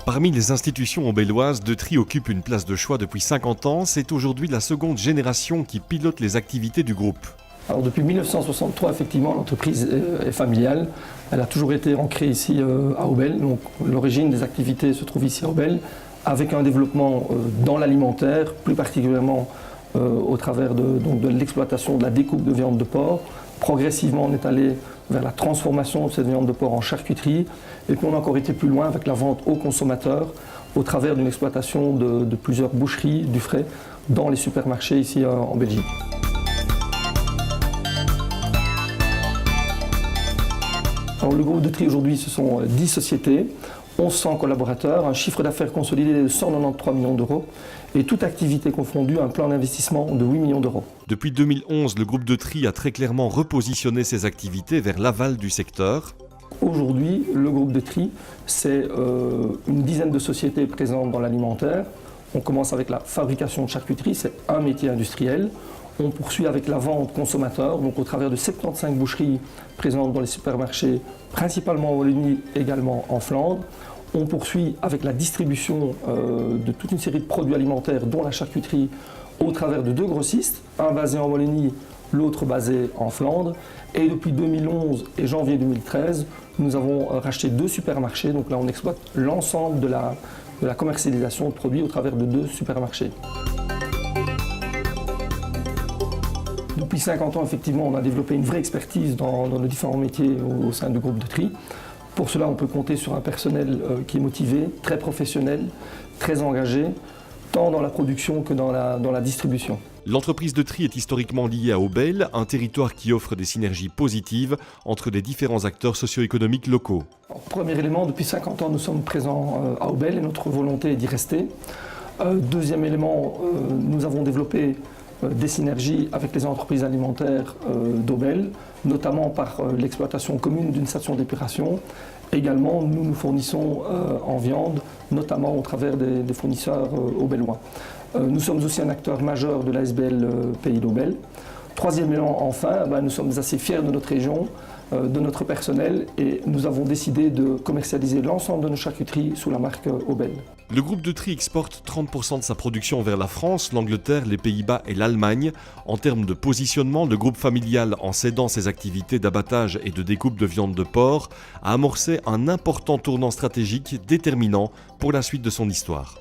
Parmi les institutions aubelloises, De Try occupe une place de choix depuis 50 ans. C'est aujourd'hui la seconde génération qui pilote les activités du groupe. Alors depuis 1963, effectivement, l'entreprise est familiale. Elle a toujours été ancrée ici à Aubel. Donc l'origine des activités se trouve ici à Aubel, avec un développement dans l'alimentaire, plus particulièrement au travers de l'exploitation de la découpe de viande de porc. Progressivement, on est allé vers la transformation de cette viande de porc en charcuterie. Et puis on a encore été plus loin avec la vente aux consommateurs au travers d'une exploitation de plusieurs boucheries du frais dans les supermarchés ici en Belgique. Alors, le groupe De Try aujourd'hui, ce sont 10 sociétés, 1100 collaborateurs, un chiffre d'affaires consolidé de 193 millions d'euros et toute activité confondue, un plan d'investissement de 8 millions d'euros. Depuis 2011, le groupe De Try a très clairement repositionné ses activités vers l'aval du secteur. Aujourd'hui, le groupe De Try, c'est une dizaine de sociétés présentes dans l'alimentaire. On commence avec la fabrication de charcuterie, c'est un métier industriel. On poursuit avec la vente consommateur, donc au travers de 75 boucheries présentes dans les supermarchés, principalement en Wallonie, également en Flandre. On poursuit avec la distribution de toute une série de produits alimentaires, dont la charcuterie, au travers de 2 grossistes, un basé en Wallonie, l'autre basé en Flandre. Et depuis 2011 et janvier 2013, nous avons racheté 2 supermarchés. Donc là, on exploite l'ensemble de la commercialisation de produits au travers de 2 supermarchés. Depuis 50 ans, effectivement, on a développé une vraie expertise dans nos différents métiers au sein du groupe De Try. Pour cela, on peut compter sur un personnel qui est motivé, très professionnel, très engagé, tant dans la production que dans la distribution. L'entreprise De Try est historiquement liée à Aubel, un territoire qui offre des synergies positives entre les différents acteurs socio-économiques locaux. Alors, premier élément, depuis 50 ans, nous sommes présents à Aubel et notre volonté est d'y rester. Deuxième élément, nous avons développé des synergies avec les entreprises alimentaires d'Aubel, notamment par l'exploitation commune d'une station d'épuration. Également, nous nous fournissons en viande, notamment au travers des fournisseurs aubellois. Nous sommes aussi un acteur majeur de l'ASBL Pays d'Aubel. Troisième élément, enfin, nous sommes assez fiers de notre région, de notre personnel, et nous avons décidé de commercialiser l'ensemble de nos charcuteries sous la marque Aubel. Le groupe De Try exporte 30% de sa production vers la France, l'Angleterre, les Pays-Bas et l'Allemagne. En termes de positionnement, le groupe familial, en cédant ses activités d'abattage et de découpe de viande de porc, a amorcé un important tournant stratégique déterminant pour la suite de son histoire.